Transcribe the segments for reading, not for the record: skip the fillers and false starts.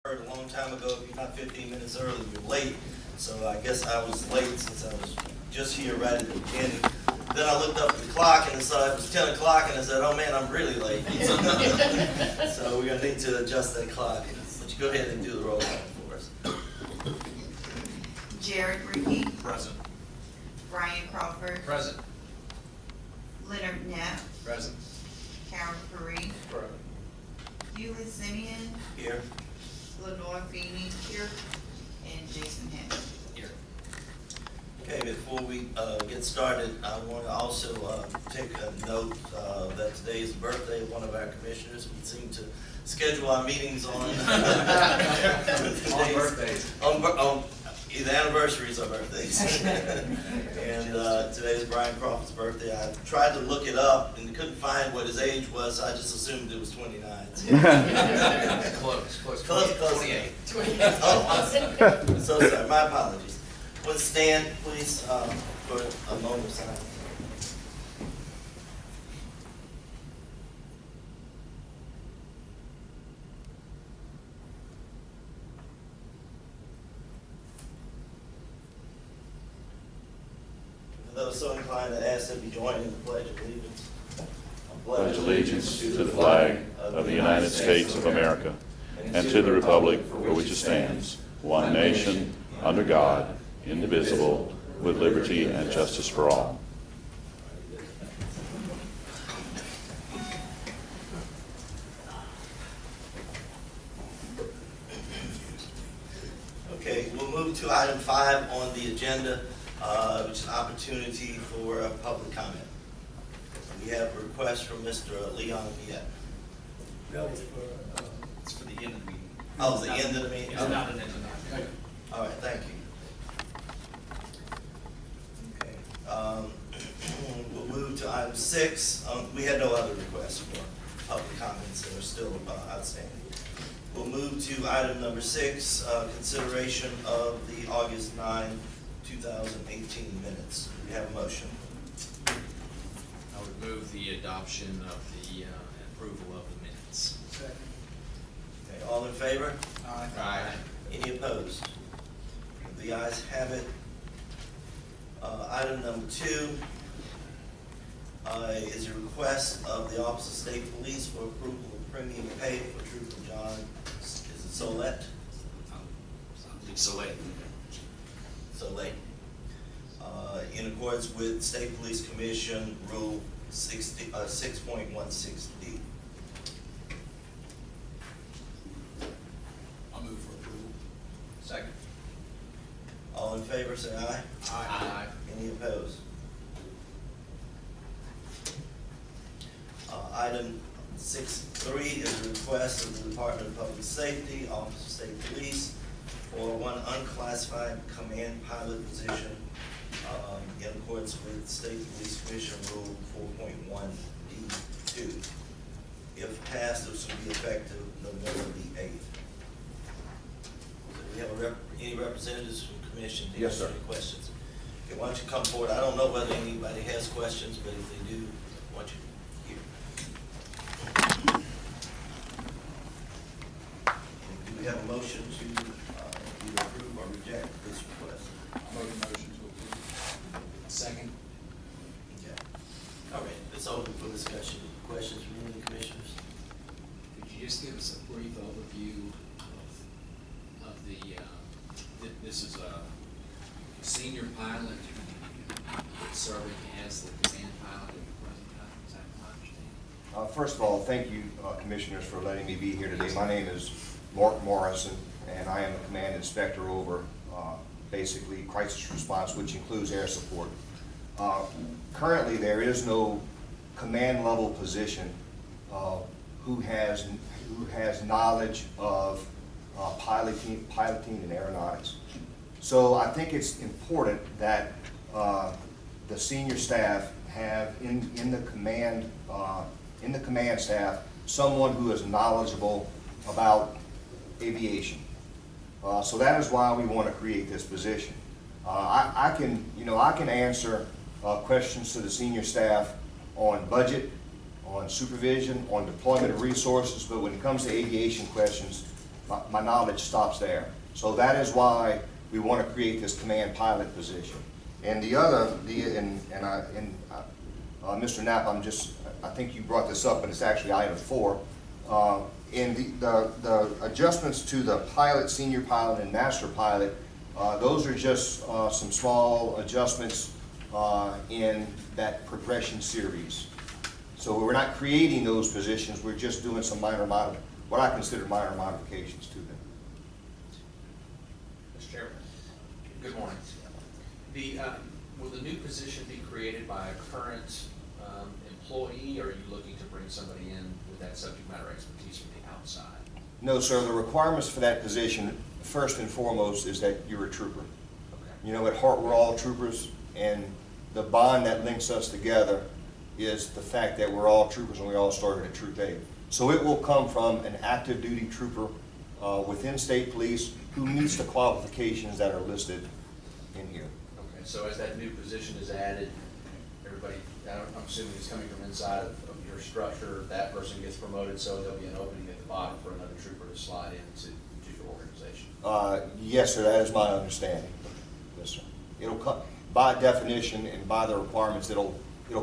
heard a long time ago, if you're not 15 minutes early, you're late. So I guess I was late since I was just here right at the beginning. Then I looked up at the clock and saw it was 10 o'clock and I said, oh man, I'm really late. So we're going to need to adjust that clock. But you go ahead and do the roll call for us. Jared Rickey. Present. Brian Crawford. Present. Leonard Knapp. Present. Karen Perry. Present. Hewlett Simeon. Here. Lenore Feeney. Here. And Jason Hammond. Here. Okay, before we get started, I want to also take a note that today is the birthday of one of our commissioners. We seem to schedule our meetings on On birthdays. On either anniversaries or birthdays. And today is Brian Crawford's birthday. I tried to look it up and couldn't find what his age was, so I just assumed it was 29. Close. 28. 28. Oh, I'm so sorry. My apologies. Would stand, please, for a moment of silence. For those so inclined to ask that we join in the Pledge of Allegiance. Pledge allegiance to the flag of the United States of America and to the republic for which it stands, one nation, under God, indivisible, with liberty and justice for all. Okay, we'll move to item 5 on the agenda, which is an opportunity for public comment. We have a request from Mr. Leon Viet. No, it's for the end of the meeting. Oh, it's the end of the meeting? It's not an end of the meeting. All right, thank you. Okay, we'll move to item 6. We had no other requests for public comments that are still outstanding. We'll move to item number 6, consideration of the August 9, 2018 minutes. We have a motion. I would move the adoption of the approval of the minutes. Second. Okay, all in favor? Aye. Any opposed? The ayes have it. Item number 2 is a request of the Office of State Police for approval of premium pay for Trooper John, is it Solette? Solette. In accordance with State Police Commission Rule 6.16D. I'll move for approval. Second. All in favor, say aye. Aye. Any opposed? Item 6.3 is a request of the Department of Public Safety, Office of State Police, for one unclassified command pilot position in accordance with State Police Commission Rule 4.1D2. If passed, this will be effective November the 8th. Do we have any representatives from the Commission? Yes, sir. Any questions? Okay, why don't you come forward? I don't know whether anybody has questions, but if they do, why don't you here? Do we have a motion to either approve or reject this request? I'll make a motion to approve. Second. Okay. All right, it's open for discussion. Questions from any of the commissioners? Could you just give us a brief overview of the, this is a senior pilot serving as the command pilot at the present time, is that my understanding? First of all, thank you, Commissioners, for letting me be here today. My name is Mark Morrison, and I am a command inspector over basically crisis response, which includes air support. Currently, there is no command level position who has knowledge of piloting and aeronautics. So I think it's important that the senior staff have in the command staff someone who is knowledgeable about aviation. So that is why we want to create this position. I can answer questions to the senior staff on budget, on supervision, on deployment of resources, but when it comes to aviation questions, my knowledge stops there. So that is why we want to create this command pilot position. And the other, Mr. Knapp, I think you brought this up, but it's actually item 4. In the adjustments to the pilot, senior pilot, and master pilot, those are just some small adjustments in that progression series. So we're not creating those positions, we're just doing some what I consider minor modifications to them. Mr. Chairman, good morning. Will the new position be created by a current employee, or are you looking to bring somebody in with that subject matter expertise from the outside? No, sir, the requirements for that position, first and foremost, is that you're a trooper. Okay. You know, at heart, we're all troopers, and the bond that links us together is the fact that we're all troopers and we all started at Troop 8. So it will come from an active duty trooper within state police who meets the qualifications that are listed in here. Okay, so as that new position is added, everybody, I'm assuming it's coming from inside of your structure, that person gets promoted, so there'll be an opening at the bottom for another trooper to slide into your organization? Yes, sir, that is my understanding. Yes, sir. It'll come, by definition and by the requirements, it'll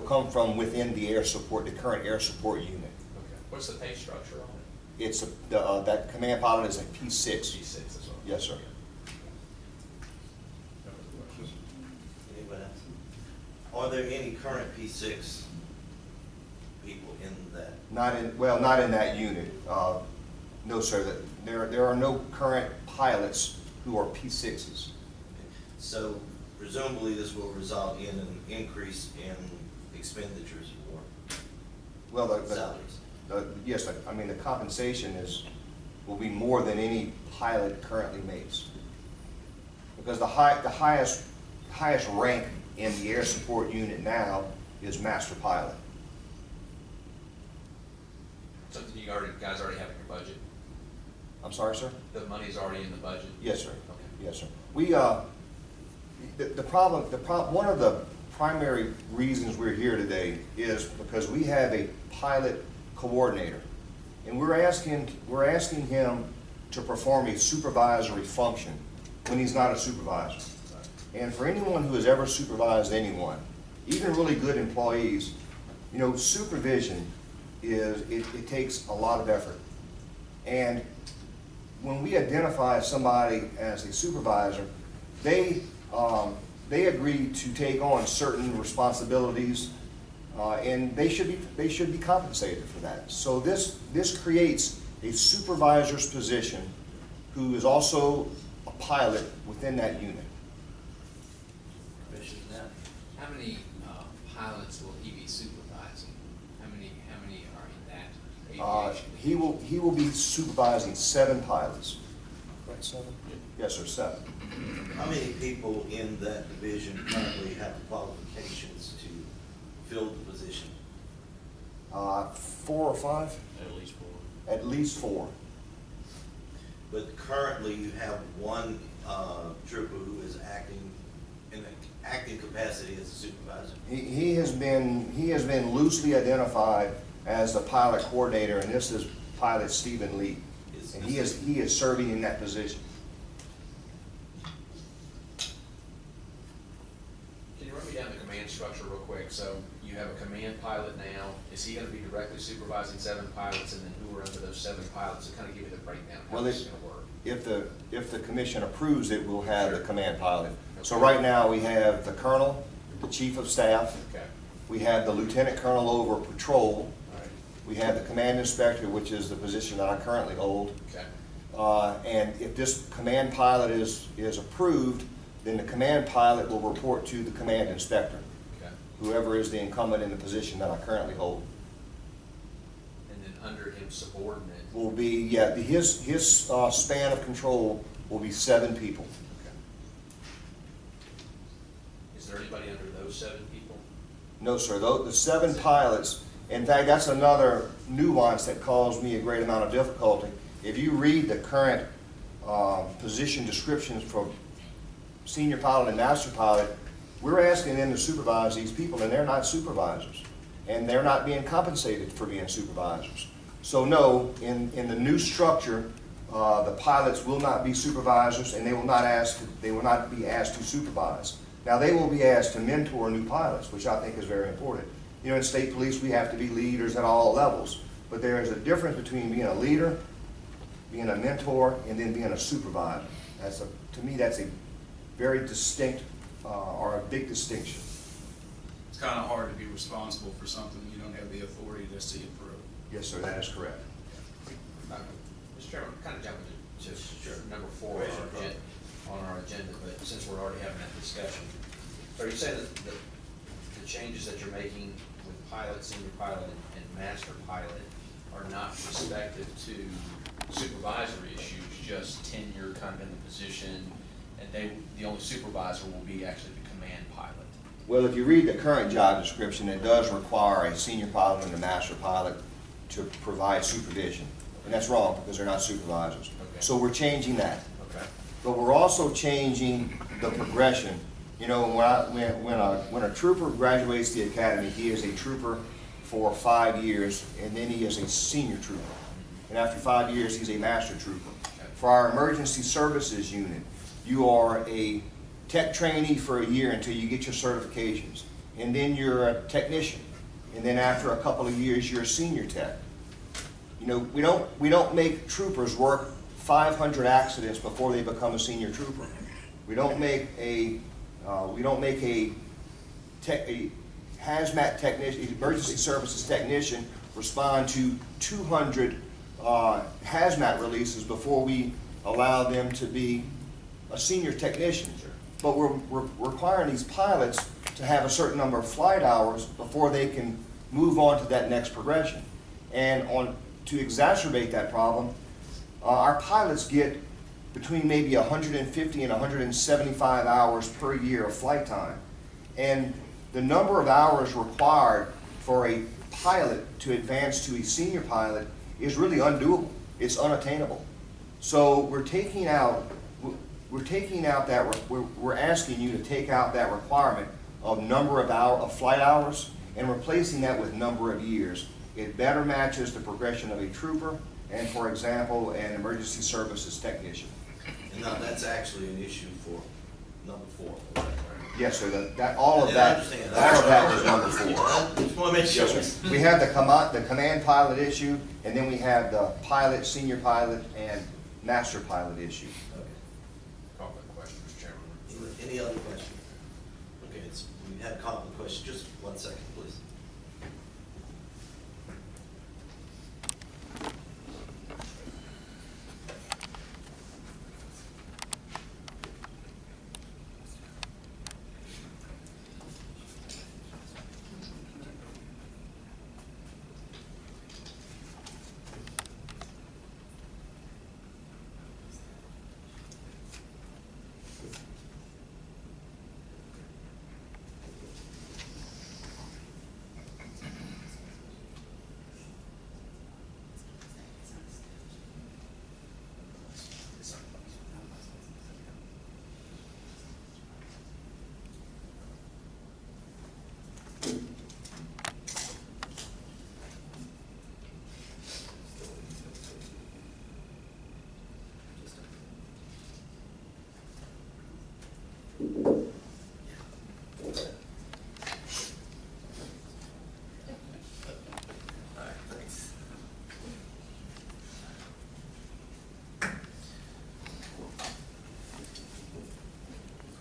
come from within the air support, the current air support unit. Okay. What's the pay structure on it? It's that command pilot is a P6. P6, that's all. Yes, sir. Anybody else? Are there any current P6 people in that? Not in that unit. No, sir. There are no current pilots who are P6s. So presumably this will result in an increase in expenditures for Well, salaries. yes, I mean, the compensation will be more than any pilot currently makes. Because the highest rank in the air support unit now is master pilot. Something you guys already have in your budget? I'm sorry, sir? The money's already in the budget? Yes, sir. Okay. Yes, sir. We, one of the primary reasons we're here today is because we have a pilot coordinator, and we're asking him to perform a supervisory function when he's not a supervisor. And for anyone who has ever supervised anyone, even really good employees, you know, supervision it takes a lot of effort. And when we identify somebody as a supervisor, they agree to take on certain responsibilities, and they should be compensated for that. So this creates a supervisor's position who is also a pilot within that unit. Commissioner Knapp? How many pilots will he be supervising? How many are in that aviation? He will be supervising 7 pilots. Right, 7? Yes, sir, 7. How many people in that division currently have the qualifications to fill the position? 4 or 5? At least 4. At least 4. But currently you have one trooper who is acting in an acting capacity as a supervisor. He has been loosely identified as the pilot coordinator, and this is Pilot Stephen Lee, and he is serving in that position. Can you run me down the command structure real quick? So you have a command pilot now. Is he going to be directly supervising 7 pilots, and then who are under those 7 pilots? To kind of give you the breakdown of how this is going to work. If the commission approves it, we'll have the command pilot. So right now we have the colonel, the chief of staff. Okay. We have the lieutenant colonel over patrol. All right. We have the command inspector, which is the position that I currently hold. Okay. And if this command pilot is approved, then the command pilot will report to the command inspector, Okay. whoever is the incumbent in the position that I currently hold. And then under him, subordinate. Will be, his span of control will be 7 people. Okay. Is there anybody under those 7 people? No, sir. The 7 pilots, in fact, that's another nuance that caused me a great amount of difficulty. If you read the current position descriptions for senior pilot and master pilot, we're asking them to supervise these people, and they're not supervisors. And they're not being compensated for being supervisors. So no, in the new structure, The pilots will not be supervisors, and they will not be asked to supervise. Now, they will be asked to mentor new pilots, which I think is very important. You know, in state police, we have to be leaders at all levels, but there is a difference between being a leader, being a mentor, and then being a supervisor. To me, that's a very distinct, or a big distinction. It's kind of hard to be responsible for something you don't have the authority to see it through. Yes, sir, that is correct. Mr. Chairman, kind of jumping to number 4 Raise your hand. on our agenda, but since we're already having that discussion, are you saying that the changes that you're making with pilot, senior pilot, and master pilot are not respective to supervisory issues, just tenure kind of in the position, and the only supervisor will be actually the command pilot? Well, if you read the current job description, it does require a senior pilot and a master pilot to provide supervision. And that's wrong, because they're not supervisors. Okay. So we're changing that. Okay. But we're also changing the progression. You know, when a trooper graduates the academy, he is a trooper for 5 years, and then he is a senior trooper. And after 5 years, he's a master trooper. For our emergency services unit, you are a tech trainee for a year until you get your certifications. And then you're a technician. And then after a couple of years, you're a senior tech. You know, we don't make troopers work 500 accidents before they become a senior trooper. We don't make a hazmat technician, emergency services technician, respond to 200 hazmat releases before we allow them to be a senior technician. But we're requiring these pilots to have a certain number of flight hours before they can move on to that next progression. And to exacerbate that problem, our pilots get between maybe 150 and 175 hours per year of flight time. And the number of hours required for a pilot to advance to a senior pilot is really undoable. It's unattainable. So we're asking you to take out that requirement of number of flight hours and replacing that with number of years. It better matches the progression of a trooper and, for example, an emergency services technician. And now that's actually an issue for number 4. Right? Yes, sir. All of that is number 4. Just want to make sure. Yes, sir. We have the command pilot issue, and then we have the pilot, senior pilot, and master pilot issue. Call for the question, Mr. Chairman. Any other questions? Okay, we had a call for the question. Just 1 second, please.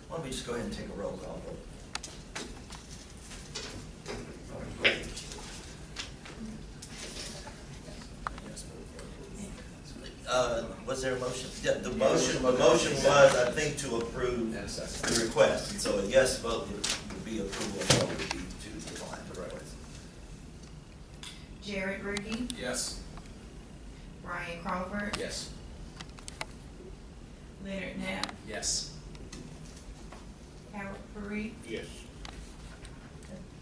Why don't we just go ahead and take a roll call vote? Was there a motion? Yeah, the motion was, I think, to approve the request. And so a yes vote would be approval, a no would be to decline the request. Jared Ricky, Yes. Ryan Crawford, Yes. Leonard Knapp, Yes. Howard Parade, Yes.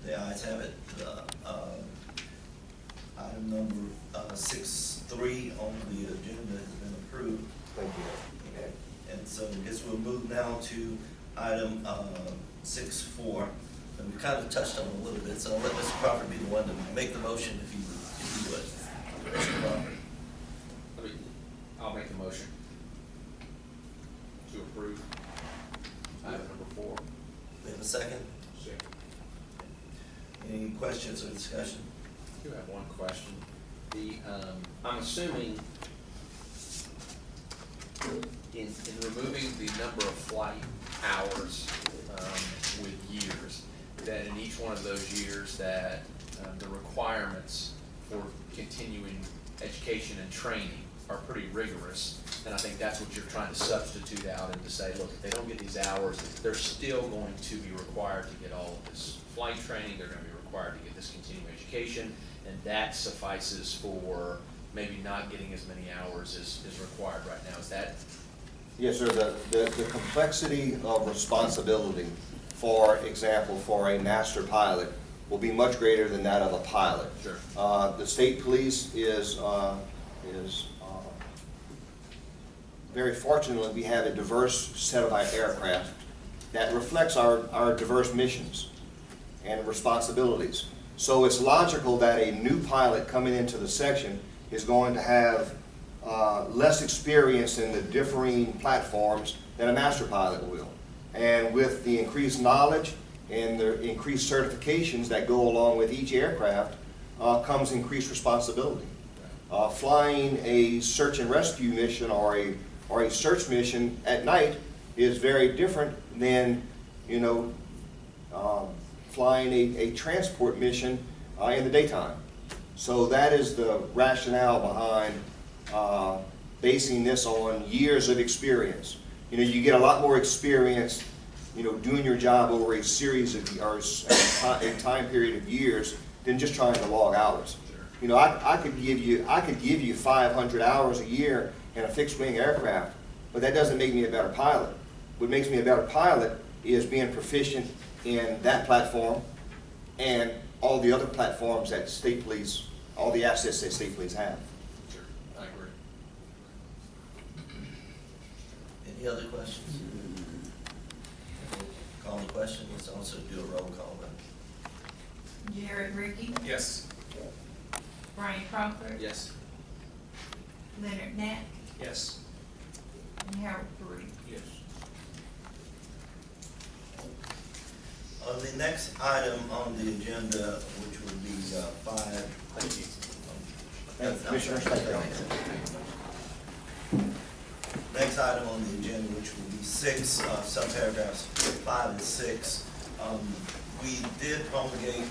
The ayes have it. Item number 6.3 on the agenda has been approved. Thank you. Okay. And so I guess we'll move now to item 6.4. And we kind of touched on it a little bit, so I'll let Mr. Crawford be the one to make the motion if he would. Mr. Crawford. I'll make the motion. a second? Any questions or discussion? I do have one question. I'm assuming in removing the number of flight hours with years, that in each one of those years that the requirements for continuing education and training are pretty rigorous. And I think that's what you're trying to substitute out and to say, look, if they don't get these hours, they're still going to be required to get all of this flight training, they're going to be required to get this continuing education, and that suffices for maybe not getting as many hours as required right now. Is that? Yes, sir. The complexity of responsibility, for example, for a master pilot will be much greater than that of a pilot. Sure. The state police is very fortunate we have a diverse set of our aircraft that reflects our diverse missions and responsibilities. So it's logical that a new pilot coming into the section is going to have less experience in the differing platforms than a master pilot will. And with the increased knowledge and the increased certifications that go along with each aircraft comes increased responsibility. Flying a search and rescue mission or a search mission at night is very different than, you know, flying a transport mission in the daytime. So that is the rationale behind basing this on years of experience. You know, you get a lot more experience, you know, doing your job over a series of, or a time period of years than just trying to log hours. You know, I could give you 500 hours a year in a fixed wing aircraft, but that doesn't make me a better pilot. What makes me a better pilot is being proficient in that platform and all the other platforms that state police, all the assets that state police have. Sure, I agree. Any other questions? Call the question, let's also do a roll call then. Jared Ricky, Yes. Brian Crawford, Yes. Leonard Knapp, Yes. and Harold Peruth. Yes. The next item on the agenda, which would be 5. Thank you. Thank you, Commissioners. Thank you. Next item on the agenda, which will be 6, subparagraphs 5 and 6. We did promulgate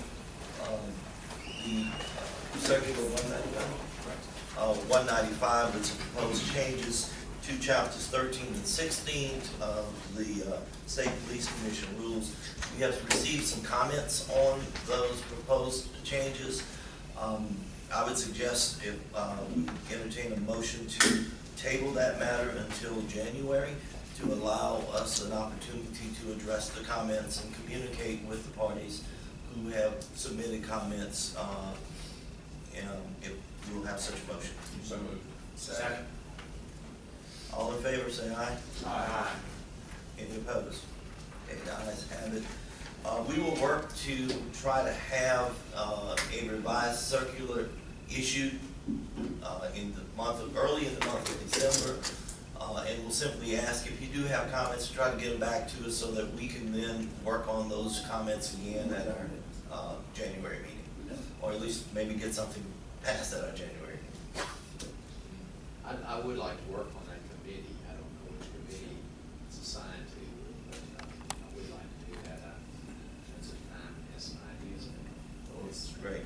the circular 195 with some proposed changes to chapters 13 and 16 of the State Police Commission rules. We have received some comments on those proposed changes. I would suggest if we entertain a motion to table that matter until January to allow us an opportunity to address the comments and communicate with the parties who have submitted comments, if we will have such a motion. So moved. Second. All in favor, say aye. Aye. Any opposed? Okay, the ayes have it. We will work to try to have a revised circular issued in the month of, early in the month of December. And we'll simply ask if you do have comments, to try to get them back to us so that we can then work on those comments again at our January meeting. Or at least maybe get something passed at our January meeting. I would like to work on that committee. I don't know which committee it's assigned to, but I would like to do that. That's a time and have some ideas. Oh, it's great.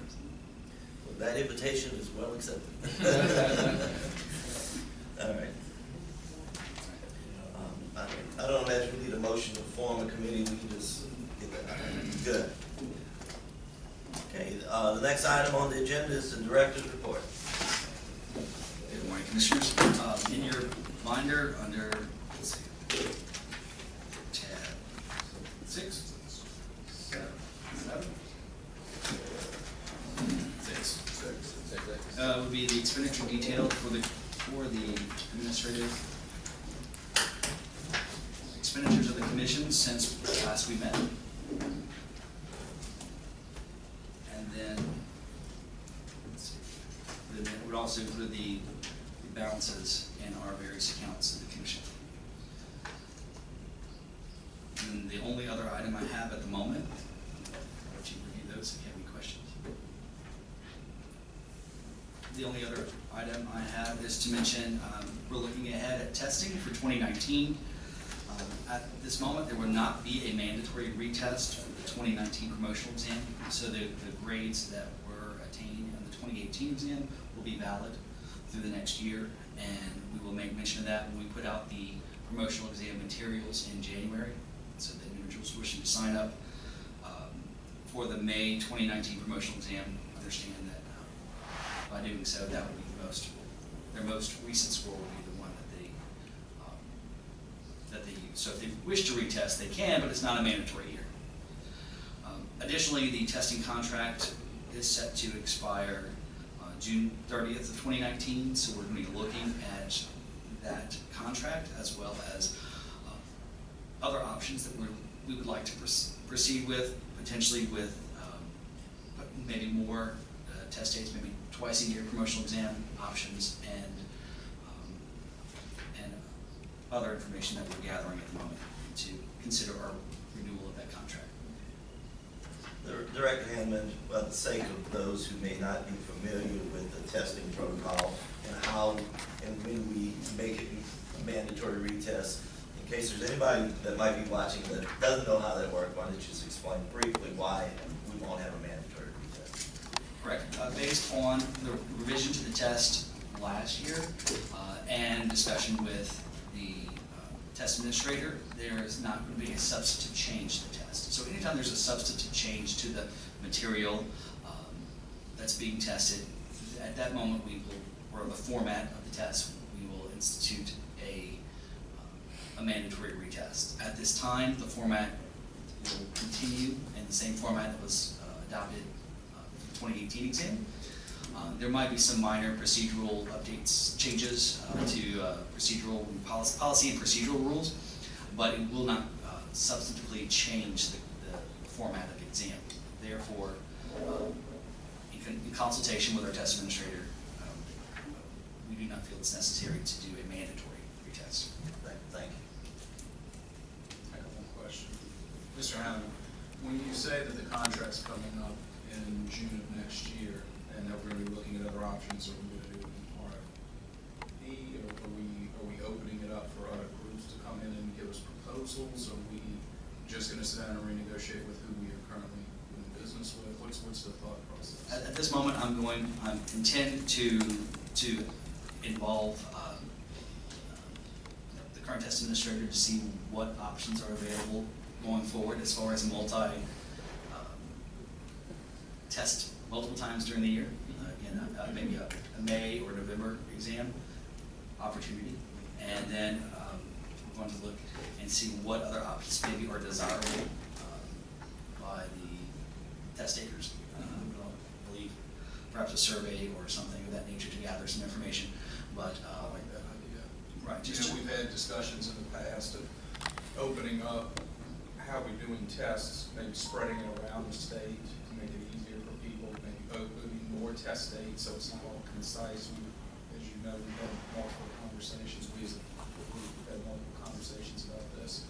Well, that invitation is well accepted. All right. I don't imagine we need a motion to form a committee. We can just get that out. Good. Okay, the next item on the agenda is the director's report. Good morning, Commissioners. In your binder under, let's see, tab 6, 7, 6. Would be the expenditure detail for the administrative expenditures of the commission since last we met. And then, let's see, then it would also include the balances in our various accounts of the commission. And the only other item I have at the the only other item I have is to mention, we're looking ahead at testing for 2019. At this moment, there will not be a mandatory retest for the 2019 promotional exam, so the grades that were attained in the 2018 exam will be valid through the next year, and we will make mention of that when we put out the promotional exam materials in January, so that individuals wishing to sign up for the May 2019 promotional exam understand that by doing so, that would be their most recent score will be the one that they use. So if they wish to retest, they can, but it's not a mandatory year. Additionally, the testing contract is set to expire June 30th of 2019, so we're going to be looking at that contract as well as other options that we would like to proceed with, potentially with maybe more test dates, maybe twice a year promotional exam options, and other information that we're gathering at the moment to consider our renewal of that contract. Director Hammond, for the sake of those who may not be familiar with the testing protocol and how and when we make it a mandatory retest, in case there's anybody that might be watching that doesn't know how that works, why don't you just explain briefly why we won't have a mandatory retest? Correct. Based on the revision to the test last year and discussion with the test administrator, there is not going to be a substantive change to the test. So anytime there's a substantive change to the material that's being tested, at that moment we will, or the format of the test, we will institute a mandatory retest. At this time, the format will continue in the same format that was adopted for the 2018 exam. There might be some minor procedural updates, changes to procedural policy and procedural rules, but it will not substantively change the format of the exam. Therefore, in consultation with our test administrator, we do not feel it's necessary to do a mandatory retest. Thank you. I have one question. Mr. Hammond, when you say that the contract's coming up in June of next year, and that we're going to be looking at other options, are we going to do it in RFP, or are we opening it up for other groups to come in and give us proposals? Are we just going to sit down and renegotiate with who we are currently in business with? What's the thought process? At this moment, I intend to involve the current test administrator to see what options are available going forward as far as test multiple times during the year. Again, maybe a May or November exam opportunity, and then we're going to look and see what other options maybe are desirable by the test takers. I believe perhaps a survey or something of that nature to gather some information. But I like that idea. right, You know, we've had discussions in the past of opening up how we're doing tests, maybe spreading it around the state to make it easier for people, maybe opening more test dates so it's not all concise. As you know, we've had multiple conversations. We as a group have had multiple conversations about this.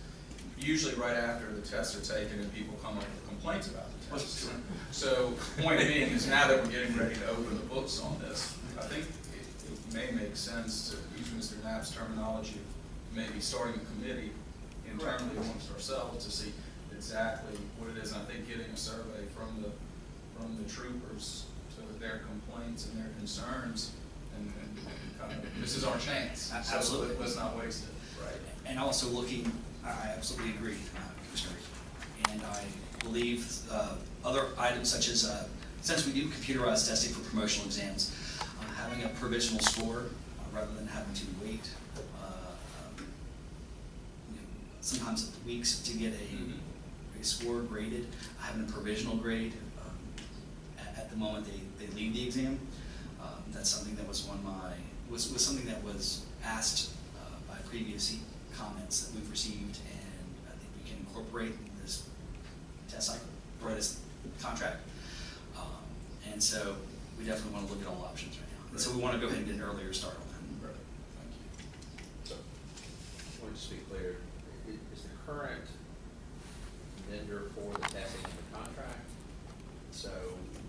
Usually right after the tests are taken and people come up with complaints about the tests. So point being is now that we're getting ready to open the books on this, I think it may make sense to use Mr. Knapp's terminology, maybe starting a committee internally amongst ourselves to see exactly what it is. And I think getting a survey from the troopers to their complaints and their concerns, and kind of, this is our chance. Absolutely. So let's not waste it. Right. And also looking, I absolutely agree, Commissioner, and I believe other items such as, since we do computerized testing for promotional exams, having a provisional score rather than having to wait sometimes weeks to get a score graded, having a provisional grade at the moment they leave the exam. That's something that was was something that was asked by previous comments that we've received, and I think we can incorporate in this test cycle or this contract. And so we definitely want to look at all options right now. And so we want to go ahead and get an earlier start on that. Right. Thank you. So, I want to just be clear, is the current vendor for the testing in the contract? So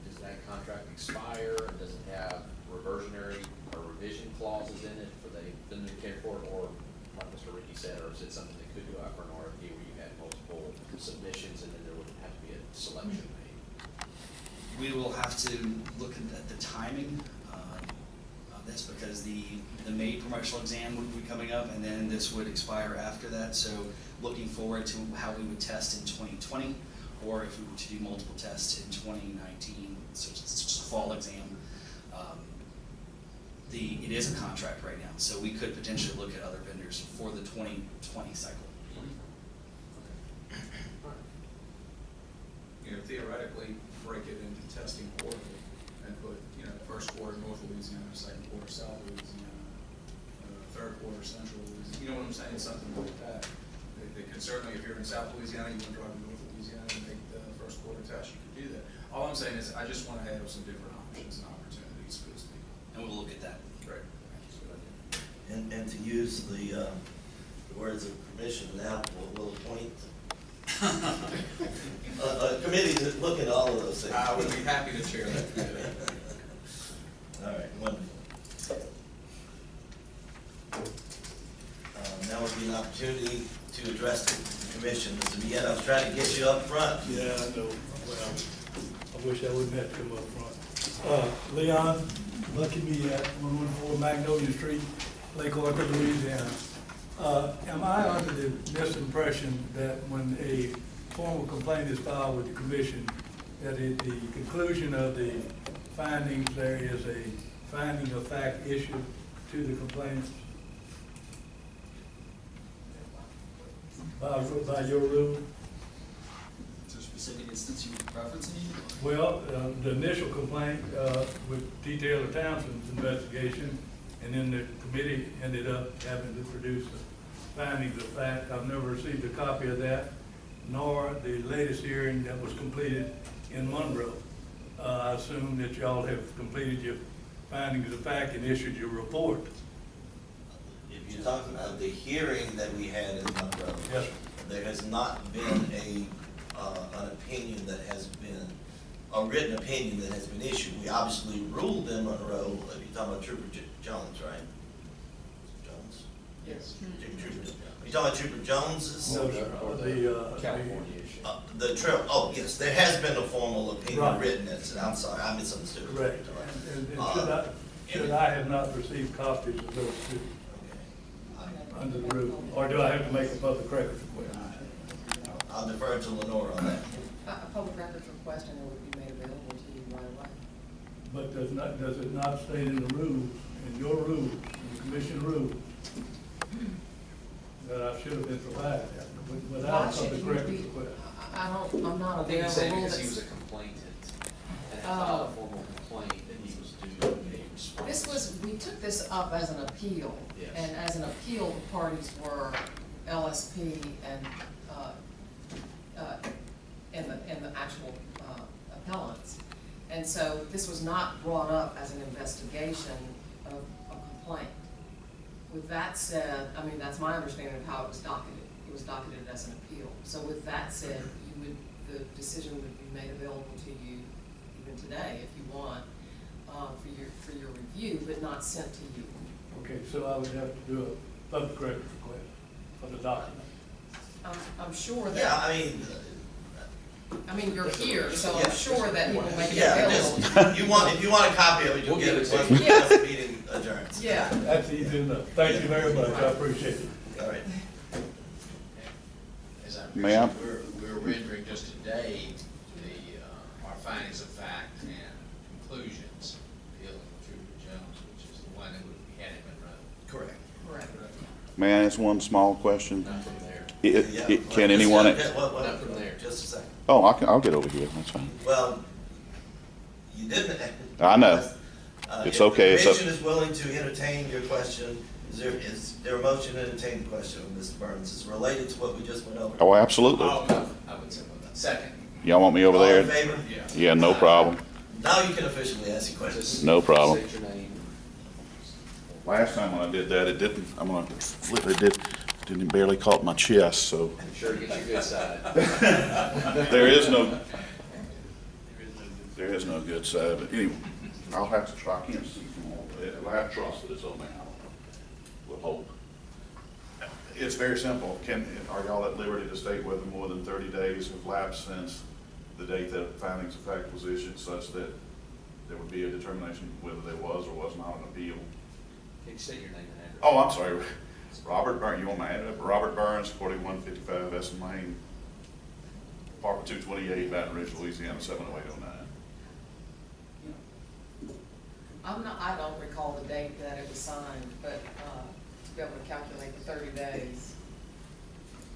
does that contract expire, and does it have reversionary or revision clauses in it for them to care for it, or like Mr. Ricky said, or is it something that could go out for an RFP where you had multiple submissions and then there would have to be a selection made? We will have to look at the timing of this, because the May promotional exam would be coming up, and then this would expire after that. So looking forward to how we would test in 2020, or if we were to do multiple tests in 2019, so it's a fall exam. It is a contract right now, so we could potentially look at other vendors for the 2020 cycle. You know, theoretically, break it into testing quarterly and put, you know, first quarter North Louisiana, second quarter South Louisiana, third quarter Central Louisiana. You know what I'm saying? Something like that. They can certainly, if you're in South Louisiana, you want to drive to North Louisiana and make the first quarter test, you can do that. All I'm saying is I just want to have some different options and opportunities for this people. And we'll look at that. Great. And to use the words of permission now, we'll appoint a committee to look at all of those things. I would be happy to chair that committee. All right, wonderful. Now would be an opportunity to address the commission. Mr. Vieta, I was trying to get you up front. Yeah, I know. Well, I wish I wouldn't have to come up front. Leon, lucky me at 114 Magnolia Street, Lake Orchard, Louisiana. Am I under the misimpression that when a formal complaint is filed with the commission, that at the conclusion of the findings, there is a finding of fact issued to the complainant? By your rule? Is there a specific instance you reference any? Well, the initial complaint with detail of Townsend's investigation, and then the committee ended up having to produce the findings of fact. I've never received a copy of that, nor the latest hearing that was completed in Monroe. I assume that y'all have completed your findings of fact and issued your report. If you're talking about the hearing that we had in Monroe, Yes. there has not been an opinion that has been, a written opinion that has been issued. We obviously ruled in Monroe. If you're talking about Trooper Jones, right? Jones? Yes. Trooper. You talking about Trooper Jones's? No, Or the California issue. The trail. Oh, yes, there has been a formal opinion Right. written. I'm sorry, I misunderstood. correct. And should I have not received copies of those two under the rule? Or do I have to make a public records request? I'll defer to Lenore on that. A public records request, and it would be made available to you right away. But does it not state in the rules, in your rules, in the commission rules, that I should have been provided without Why a should public you records be, request? I'm not I think aware he's of a saying rule because he was a that's, complainant and had filed a formal complaint that he was due a response. we took this up as an appeal. Yes. And as an appeal, the parties were LSP and the actual appellants. And so this was not brought up as an investigation of a complaint. With that said, I mean, that's my understanding of how it was docketed. It was docketed as an appeal. So with that said, the decision would be made available to you even today if you want, for your review, but not sent to you. Okay, so I would have to do a public records request for the document. I'm sure that. Yeah, I mean, you're here, so Yeah. I'm sure that he will make it yeah, available. just, if you want a copy of it, you'll We'll get give it it to once you. Yeah. the meeting adjourns. Yeah. That's easy enough. Thank you very much. I appreciate it. All right. As I Ma'am? mentioned, we're rendering just today our findings of fact and conclusions dealing with Trooper Jones, which is the one that we had in Monroe. Correct. Correct. May I ask one small question? Not from there. Can anyone, Not from there. Just a second. oh, I'll get over here, that's fine. Well, you didn't. I know. It's okay. If It's the up- commission is willing to entertain your question, is there a motion to entertain the question of Mr. Burns? It's related to what we just went over. Oh, absolutely. Oh, I would say that. Second. Y'all want me over All there? in favor? Yeah. Yeah, no problem. Now you can officially ask your question. Just No problem. State your name. Last time when I did that, it didn't, I'm gonna flip it, didn't barely caught my chest, so. I'm sure it gets your good side. There is no good side, but anyway, I'll have to try again, see if I trust that it's on there. We'll hope. It's very simple. Are y'all at liberty to state whether more than 30 days have lapsed since the date that findings of fact was issued, such that there would be a determination whether there was or was not an appeal? Can you state your name and address? Oh, I'm sorry. Robert Burns, you want my address? Robert Burns, 4155 Essen Lane, Parker 228, Baton Rouge, Louisiana, 70809. I don't recall the date that it was signed, but, to be able to calculate the 30 days.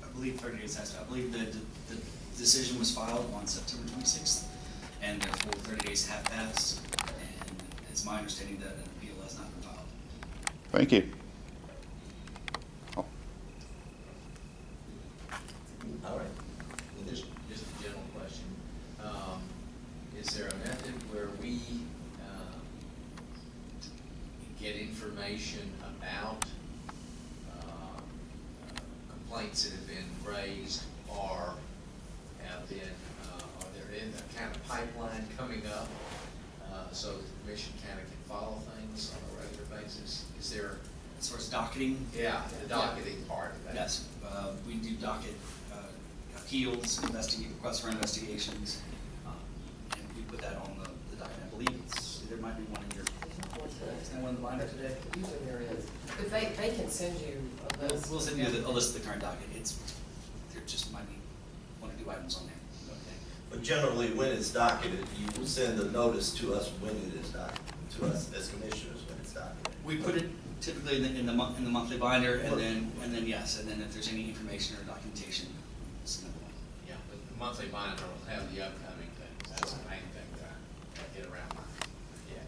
I believe 30 days has to, I believe the decision was filed on September 26th, and therefore 30 days have passed, and it's my understanding that an appeal has not been filed. Thank you. All right. Just a general question. Is there a method where we get information about complaints that have been raised or have been, are there in a kind of pipeline coming up so the commission kind of can follow things on a regular basis? Is there? As far as docketing? Yeah, the docketing part of that. Yes, we do docket appeals, requests for investigations, and we put that on the docket. I believe there might be one in your, is there one in the binder today? Usually there is. If they can send you a list. We'll send you a list of the current docket. There just might be one or two items on there. Okay. But generally, when it's docketed, you will send a notice to us when it is docketed, to us as commissioners when it's docketed. We put it typically in the monthly binder, and then if there's any information or documentation, it's another one. Yeah, but the monthly binder will have the upcoming things. That's the main thing that I get around my, yeah.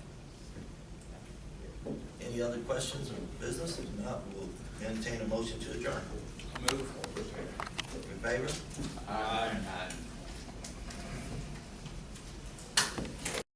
Any other questions or business? If not, we'll entertain a motion to adjourn. Move. In favor? Aye.